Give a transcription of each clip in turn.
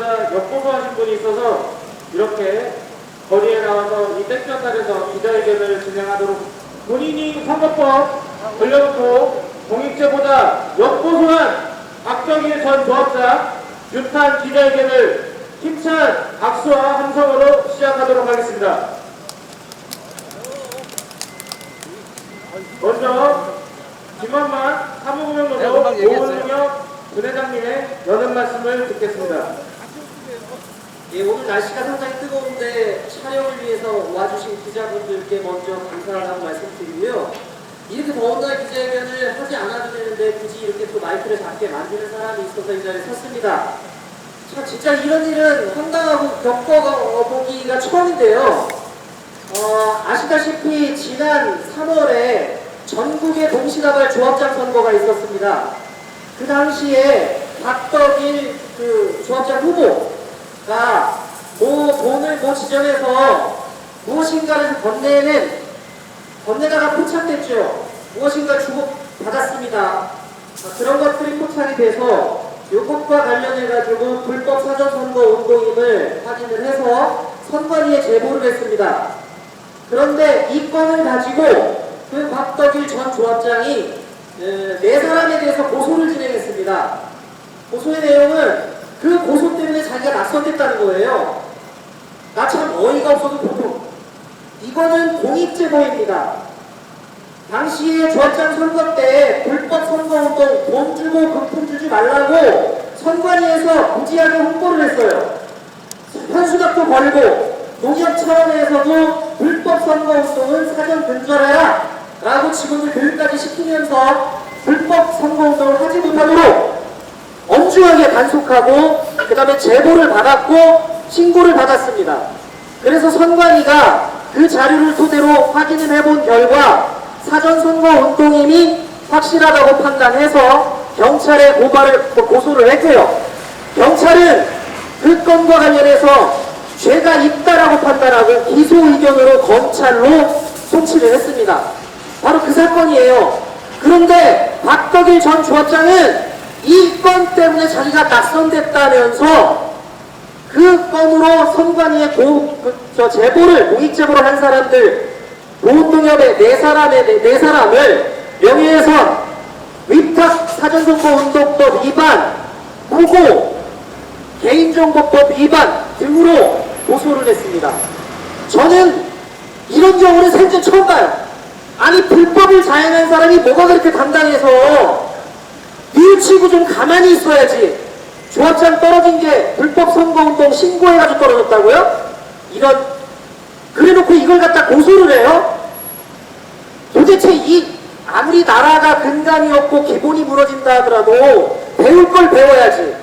역보수하신 분이 있어서 이렇게 거리에 나와서 이 땡볕날에서 기자회견을 진행하도록 본인이 선거법 걸려놓고 공익제보다 역보수한 박정일 전 조합장 유탄 기자회견을 힘찬 박수와 함성으로 시작하도록 하겠습니다. 먼저 김원만 사무구명노조 오은영 부회장님의 여는 말씀을 듣겠습니다. 예, 오늘 날씨가 상당히 뜨거운데 촬영을 위해서 와주신 기자분들께 먼저 감사하다고 말씀드리고요. 이렇게 더운 날 기자회견을 하지 않아도 되는데 굳이 이렇게 또 마이크를 작게 만드는 사람이 있어서 이 자리에 섰습니다. 참 진짜 이런 일은 황당하고 겪어보기가 처음인데요. 아시다시피 지난 3월에 전국에 동시다발 조합장 선거가 있었습니다. 그 당시에 박덕일 그 조합장 후보가 돈을 지정해서 무엇인가를 건네다가 포착됐죠. 무엇인가 주고 받았습니다. 그런 것들이 포착이 돼서 이것과 관련해가지고 불법 사전선거 운동임을 확인을 해서 선관위에 제보를 했습니다. 그런데 이 건을 가지고 그 박덕일 전 조합장이 네 사람에 대해서 고소를 진행했습니다. 고소의 내용은 그 고소 때문에 자기가 낙선됐다는 거예요. 나 참 어이가 없어서 보통 이거는 공익제보입니다. 당시에 조합장 선거 때 불법 선거운동 돈 주고 금품 주지 말라고 선관위에서 무지하게 홍보를 했어요. 현수막도 걸고 농협 차원에서도 불법 선거운동은 사전 근절해라 라고 직원들 교육까지 시키면서 불법 선거운동을 하지 못하도록 엄중하게 단속하고 그 다음에 제보를 받았고 신고를 받았습니다. 그래서 선관위가 그 자료를 토대로 확인을 해본 결과 사전선거 운동임이 확실하다고 판단해서 경찰에 고소를 했고요. 경찰은 그 건과 관련해서 죄가 있다라고 판단하고 기소 의견으로 검찰로 송치를 했습니다. 바로 그 사건이에요. 그런데 박덕일 전 조합장은 이 건 때문에 자기가 낙선됐다면서 그 건으로 선관위에 제보를, 공익제보를 한 사람들, 보훈동협의 네 사람을 명예훼손, 위탁 사전선거운동법 위반, 무고, 개인정보법 위반 등으로 고소를 했습니다. 저는 이런 경우는 생전 처음 봐요. 아니 불법을 자행한 사람이 뭐가 그렇게 당당해서 뉘우치고 좀 가만히 있어야지. 조합장 떨어진 게 불법 선거운동 신고해가지고 떨어졌다고요? 그래놓고 이걸 갖다 고소를 해요? 도대체 아무리 나라가 근간이 없고 기본이 무너진다 하더라도 배울 걸 배워야지.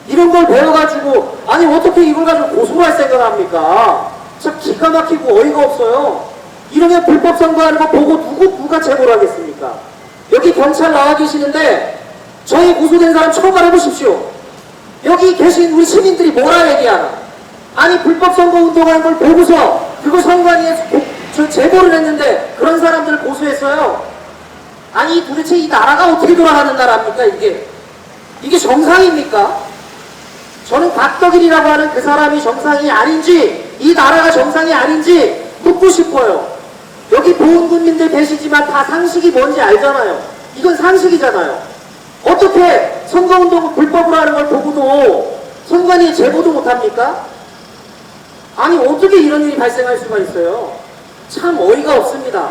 이런 걸 배워가지고 아니 어떻게 이걸 가지고 고소를 할 생각을 합니까? 참 기가 막히고 어이가 없어요. 이러면 불법 선거하는 거 보고 누가 제보를 하겠습니까? 여기 경찰 나와 계시는데 저희 고소된 사람 처음 알아보십시오. 여기 계신 우리 시민들이 뭐라 얘기하나? 아니 불법 선거 운동하는 걸 보고서 그거 선관위에 제보를 했는데 그런 사람들을 고소했어요. 아니 도대체 이 나라가 어떻게 돌아가는 나라입니까? 이게 정상입니까? 저는 박덕일이라고 하는 그 사람이 정상이 아닌지 이 나라가 정상이 아닌지 묻고 싶어요. 여기 보훈군민들 계시지만 다 상식이 뭔지 알잖아요. 이건 상식이잖아요. 어떻게 선거운동을 불법으로 하는 걸 보고도 선관위에 제보도 못합니까? 아니 어떻게 이런 일이 발생할 수가 있어요? 참 어이가 없습니다.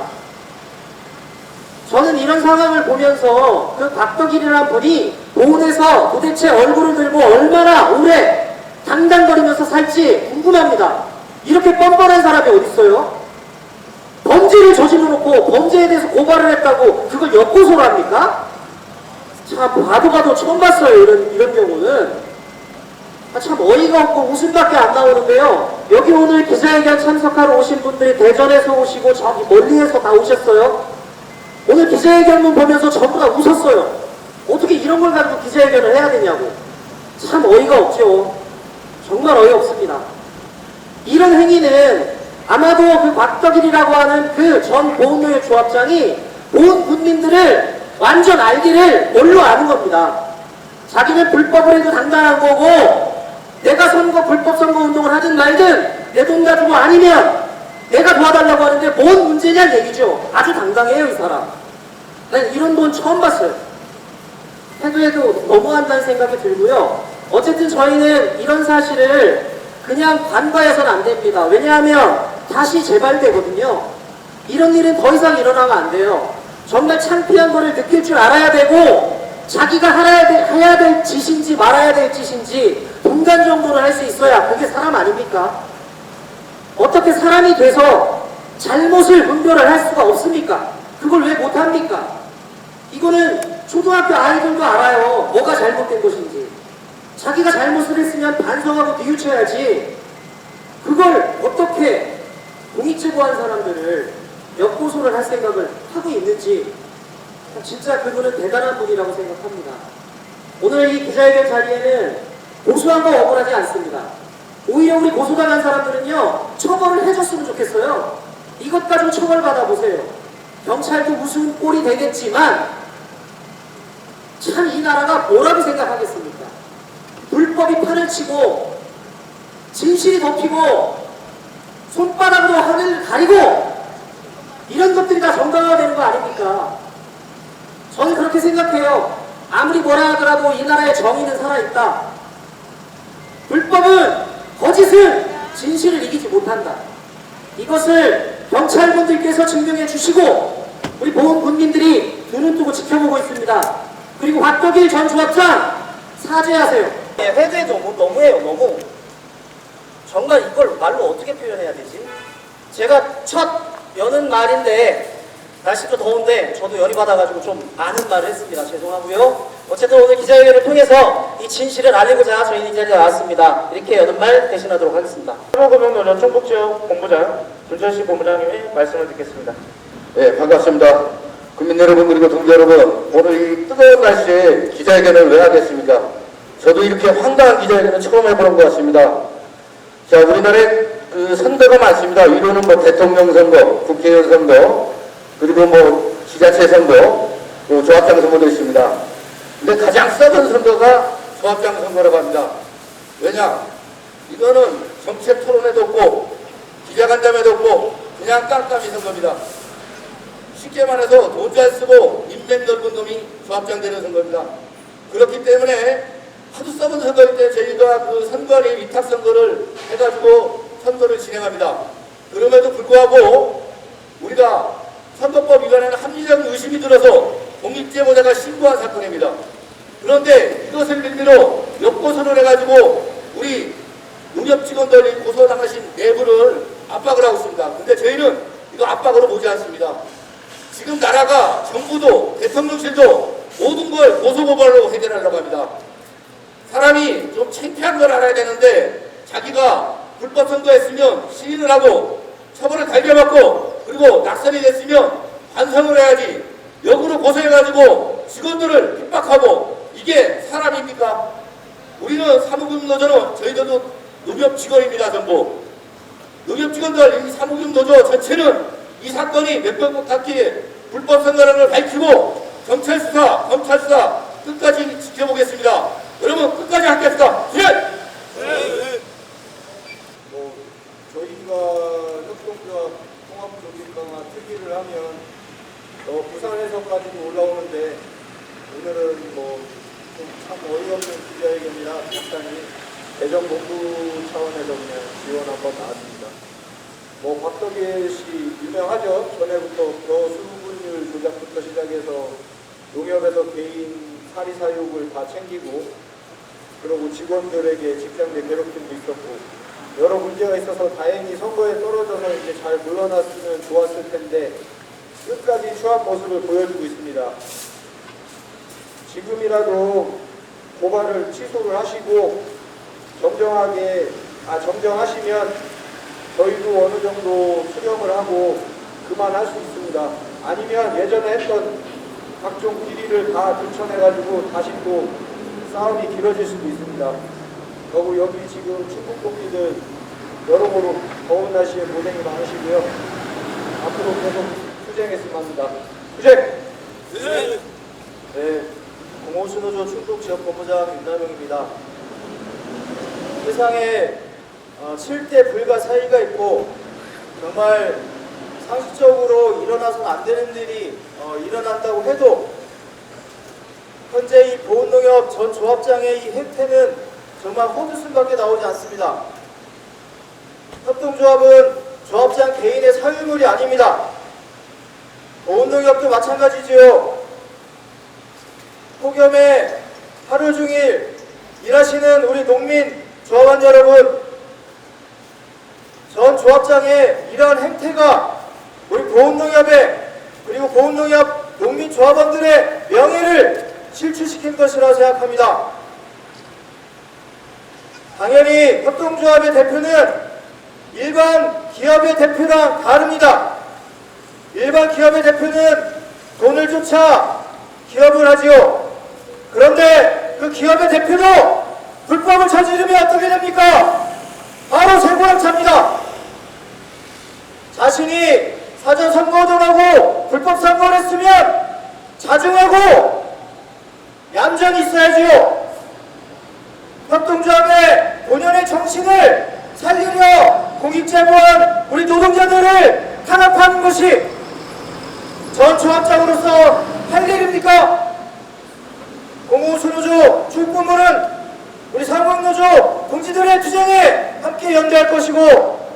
저는 이런 상황을 보면서 그 박덕일이라는 분이 보훈에서 도대체 얼굴을 들고 얼마나 오래 당당거리면서 살지 궁금합니다. 이렇게 뻔뻔한 사람이 어딨어요? 범죄를 저질러 놓고 범죄에 대해서 고발을 했다고 그걸 역고소를 합니까? 참 봐도 처음 봤어요. 이런 경우는. 참 어이가 없고 웃음밖에 안 나오는데요. 여기 오늘 기자회견 참석하러 오신 분들이 대전에서 오시고 저기 멀리에서 다 오셨어요. 오늘 기자회견문 보면서 전부 다 웃었어요. 어떻게 이런 걸 가지고 기자회견을 해야 되냐고. 참 어이가 없죠. 정말 어이없습니다. 이런 행위는 아마도 그 박덕일이라고 하는 그 전 보훈노예 조합장이 보훈 군민들을 완전 알기를 뭘로 아는 겁니다. 자기는 불법을 해도 당당한 거고 내가 불법 선거 운동을 하든 말든 내 돈 가지고 아니면 내가 도와달라고 하는데 뭔 문제냐는 얘기죠. 아주 당당해요, 이 사람. 난 이런 돈 처음 봤어요. 해도 너무한다는 생각이 들고요. 어쨌든 저희는 이런 사실을 그냥 간과해서는 안 됩니다. 왜냐하면 다시 재발되거든요. 이런 일은 더 이상 일어나면 안 돼요. 정말 창피한 거를 느낄 줄 알아야 되고 자기가 해야 될 짓인지 말아야 될 짓인지 분간 정도는 할 수 있어야 그게 사람 아닙니까? 어떻게 사람이 돼서 잘못을 분별을 할 수가 없습니까? 그걸 왜 못합니까? 이거는 초등학교 아이들도 알아요. 뭐가 잘못된 것인지. 자기가 잘못을 했으면 반성하고 뉘우쳐야지. 그걸 어떻게 공익제보한 사람들을 역고소를 할 생각을 하고 있는지 진짜 그분은 대단한 분이라고 생각합니다. 오늘 이 기자회견 자리에는 고소한 거 억울하지 않습니다. 오히려 우리 고소당한 사람들은요, 처벌을 해줬으면 좋겠어요. 이것 가지고 처벌받아보세요. 경찰도 무슨 꼴이 되겠지만 참 이 나라가 뭐라고 생각하겠습니까? 불법이 판을 치고 진실이 덮이고 손바닥으로 하늘을 가리고 이런 것들이 다 정당화가 되는 거 아닙니까? 저는 그렇게 생각해요. 아무리 뭐라 하더라도 이 나라의 정의는 살아있다. 불법은, 거짓은 진실을 이기지 못한다. 이것을 경찰분들께서 증명해 주시고 우리 보훈 군민들이 두 눈 뜨고 지켜보고 있습니다. 그리고 곽덕일 전 조합장 사죄하세요. 회대도 너무해요. 너무. 정말 이걸 말로 어떻게 표현해야 되지? 제가 첫 여는 말인데 날씨도 더운데 저도 열이 받아가지고 좀 많은 말을 했습니다. 죄송하고요. 어쨌든 오늘 기자회견을 통해서 이 진실을 알리고자 저희는 이 자리에 나왔습니다. 이렇게 여는 말 대신하도록 하겠습니다. 사무금융노조 충북지역 본부장 조철식 본부장님의 말씀을 듣겠습니다. 네, 반갑습니다. 국민 여러분 그리고 동지 여러분, 오늘 이 뜨거운 날씨에 기자회견을 왜 하겠습니까? 저도 이렇게 황당한 기자회견은 처음 해보는 것 같습니다. 자, 우리나라에 그 선거가 많습니다. 위로는 뭐 대통령 선거, 국회의원 선거, 그리고 뭐 지자체 선거, 또 조합장 선거도 있습니다. 근데 가장 썩은 선거가 조합장 선거라고 합니다. 왜냐? 이거는 정책 토론회도 없고 기자간담회도 없고 그냥 깜깜이 선거입니다. 쉽게 말해서 돈 잘 쓰고 인맥 넓은 놈이 조합장 되는 선거입니다. 그렇기 때문에 하도 썩은 선거일 때 저희가 그 선관위 위탁 선거를 해가지고 선거를 진행합니다. 그럼에도 불구하고 우리가 선거법 위반에는 합리적 의심이 들어서 공익제보자가 신고한 사건입니다. 그런데 이것을 빌미로 역고소를 해가지고 우리 농협 직원들이 고소당하신 내부를 압박을 하고 있습니다. 근데 저희는 이거 압박으로 보지 않습니다. 지금 나라가 정부도 대통령실도 모든 걸 고소고발로 해결하려고 합니다. 사람이 좀 창피한 걸 알아야 되는데 자기가 불법 선거했으면 시인을 하고 처벌을 달겨받고 그리고 낙선이 됐으면 반성을 해야지 역으로 고소해가지고 직원들을 핍박하고 이게 사람입니까? 우리는 사무금융노조는 저희들도 농협 직원입니다. 전부 농협 직원들 이 사무금융노조 전체는 이 사건이 몇번 닿기에 불법 선거라는 걸 밝히고 경찰 수사, 검찰 수사 끝까지 지켜보겠습니다. 여러분 끝까지 하겠습니다. 네. 저희가 협동조합 통합조직강화 특위를 하면 부산에서까지도 올라오는데 오늘은 좀 참 어이없는 기자회견이라 간단히 대전본부 차원에서 그냥 지원 한번 나왔습니다. 곽덕일 씨 유명하죠. 전에부터 수분율 조작부터 시작해서 농협에서 개인 사리사욕을 다 챙기고 그리고 직원들에게 직장 내 괴롭힘도 있었고 여러 문제가 있어서 다행히 선거에 떨어져서 이제 잘 물러났으면 좋았을 텐데 끝까지 추한 모습을 보여주고 있습니다. 지금이라도 고발을 취소를 하시고 정정하시면 저희도 어느 정도 수렴을 하고 그만할 수 있습니다. 아니면 예전에 했던 각종 비리를 다 들춰내가지고 다시 또 싸움이 길어질 수도 있습니다. 그리고 여기 지금 축구 뽑기들 여러모로 더운 날씨에 고생이 많으시고요. 앞으로 계속 투쟁했으면 합니다. 투쟁! 네, 공호수노조 충북지역본부장 윤남영입니다. 세상에 7대 불가 사이가 있고 정말 상식적으로 일어나서는 안 되는 일이 일어난다고 해도 현재 이 보훈농협 전 조합장의 이 행태는 정말 헛웃음밖에 나오지 않습니다. 협동조합은 조합장 개인의 사유물이 아닙니다. 보훈농협도 마찬가지지요. 폭염에 하루 종일 일하시는 우리 농민 조합원 여러분, 전 조합장의 이러한 행태가 우리 보훈농협의 그리고 보훈농협 농민 조합원들의 명예를 실추시킨 것이라 생각합니다. 당연히 협동조합의 대표는 일반 기업의 대표랑 다릅니다. 일반 기업의 대표는 돈을 쫓아 기업을 하지요. 그런데 그 기업의 대표도 불법을 저지르면 어떻게 됩니까? 바로 세고랑차입니다. 자신이 사전 선거운동하고 불법 선거를 했으면 자중하고 얌전히 있어야지요. 협동조합의 본연의 정신을 살리려 공익제보한 우리 노동자들을 탄압하는 것이 전 조합장으로서 할 일입니까? 공공수노조 출근물은 우리 상공노조 동지들의 투쟁에 함께 연대할 것이고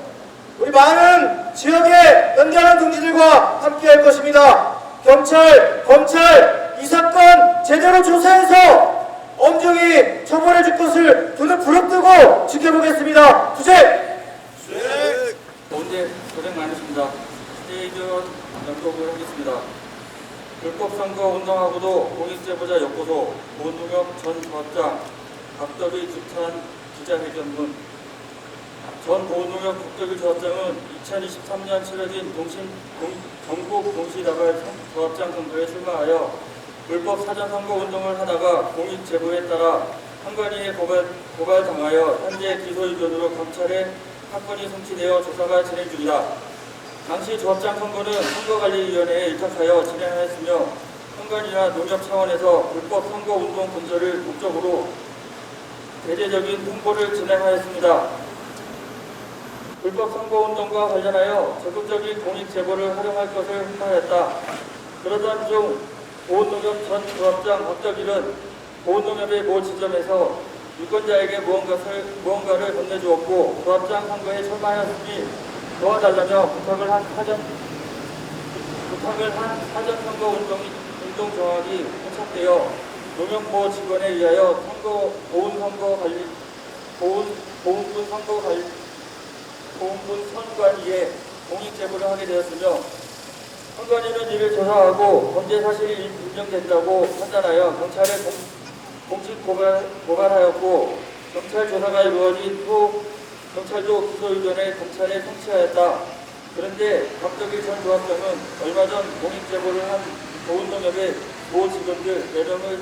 우리 많은 지역에 연대하는 동지들과 함께 할 것입니다. 경찰, 검찰 이 사건 제대로 조사해서 엄중히 처벌해 줄 것을 눈을 부릅뜨고 지켜보겠습니다. 투쟁! 오늘 고생 많으십니다. 스테이지 연속을 하겠습니다. 불법선거 운동하고도 공익제보자 엮고서 보훈농협 전 조합장 박덕일 주찬 기자회견문. 전 보훈농협 박덕일 조합장은 2023년 치러진 전국 동시다발 조합장 선거에 출마하여 불법 사전선거 운동을 하다가 공익제보에 따라 한관위에 고발당하여 현재 기소 의견으로 검찰에 사건이 송치되어 조사가 진행 중이다. 당시 조합장 선거는 선거관리위원회에 일탁하여 진행하였으며 선관위나 농협 차원에서 불법 선거운동 근절을 목적으로 대대적인 홍보를 진행하였습니다. 불법 선거운동과 관련하여 적극적인 공익제보를 활용할 것을 홍보하였다. 그러던 중 보훈농협 전 조합장 박덕일은 보훈농협의 모 지점에서 유권자에게 무언가를 건네주었고 조합장 선거에 출마하였으니 도와달라며 부탁을 한 사전선거 운동 정황이 포착되어 농협모 직원에 의하여 보훈군 선관위에 공익제보를 하게 되었으며 선관위는 이를 조사하고 범죄 사실이 인정된다고 판단하여 경찰에 공식 고발하였고 경찰 조사가 이루어진 후 경찰도 기소 의견을 검찰에 송치하였다. 그런데 박덕일 전 조합장은 얼마 전 공익제보를 한 보훈농협의 모 직원들 4명을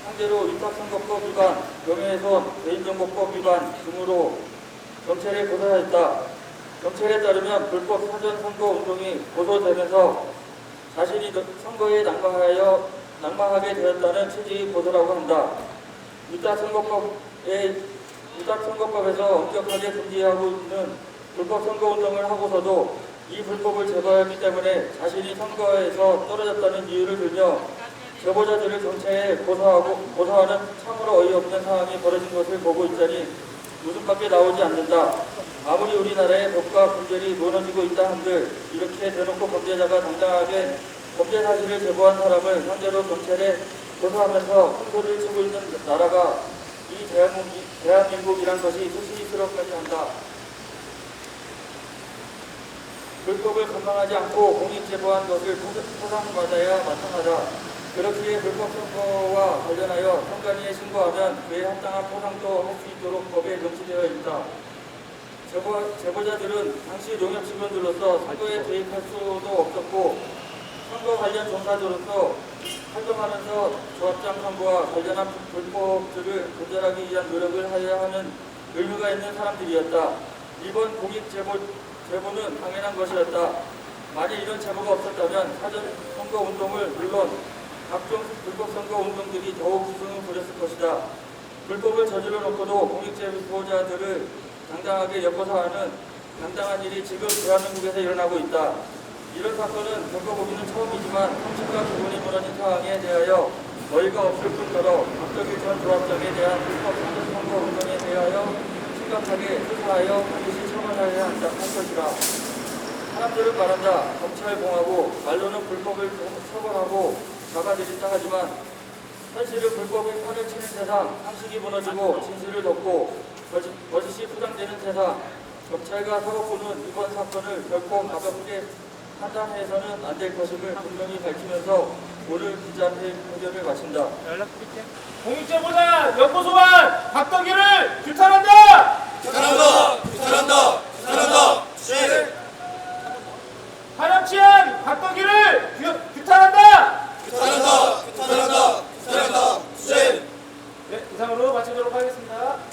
상대로 위탁선거법 위반, 명예훼손, 개인정보법 위반 등으로 경찰에 고소하였다. 경찰에 따르면 불법 사전선거 운동이 고소되면서 자신이 선거에 낙마하게 되었다는 취지의 고소라고 한다. 위탁선거법에서 엄격하게 금지하고 있는 불법 선거운동을 하고서도 이 불법을 제거했기 때문에 자신이 선거에서 떨어졌다는 이유를 들며 제보자들을 경찰에 고소하는 참으로 어이없는 상황이 벌어진 것을 보고 있자니 웃음밖에 나오지 않는다. 아무리 우리나라의 법과 분별이 무너지고 있다 한들 이렇게 대놓고 범죄자가 당당하게 범죄 사실을 제보한 사람을 상대로 경찰에 고소하면서 큰 소리를 치고 있는 나라가 이 대한민국이란 것이 수시스럽까지 한다. 불법을 감당하지 않고 공익제보한 것을 포상받아야 마땅하다. 그렇기에 불법 선거와 관련하여 선관위에 신고하면 그에 합당한 포상도 할 수 있도록 법에 명시되어 있다. 제보자들은 당시 농협 직원들로서 선거에 개입할 수도 없었고 선거 관련 종사자로서 활동하면서 조합장 선거와 관련한 불법들을 근절하기 위한 노력을 하여야 하는 의무가 있는 사람들이었다. 이번 공익제보는 당연한 것이었다. 만일 이런 제보가 없었다면 사전선거운동을 물론 각종 불법 선거운동들이 더욱 기승을 부렸을 것이다. 불법을 저질러 놓고도 공익제보자들을 당당하게 엮어서 하는 당당한 일이 지금 대한민국에서 일어나고 있다. 이런 사건은 겪어보기는 처음이지만 성실과 기본이 무너진 상황에 대하여 어이가 없을 뿐더러 박덕일 전 조합장에 대한 불법 선거 운동에 대하여 심각하게 수사하여 반드시 처벌하여야 한다 할 것이라. 사람들을 말한다. 검찰공화국 말로는 불법을 처벌하고 잡아들인다 하지만 현실은 불법이 판을 치는 세상, 상식이 무너지고 진실을 덮고 거짓이 포장되는 세상. 검찰과 사법부는 이번 사건을 결코 가볍게 판단해서는 안 될 것임을 분명히 밝히면서 오늘 기자회견을 마친다. 공익제보자 연구소관 박덕일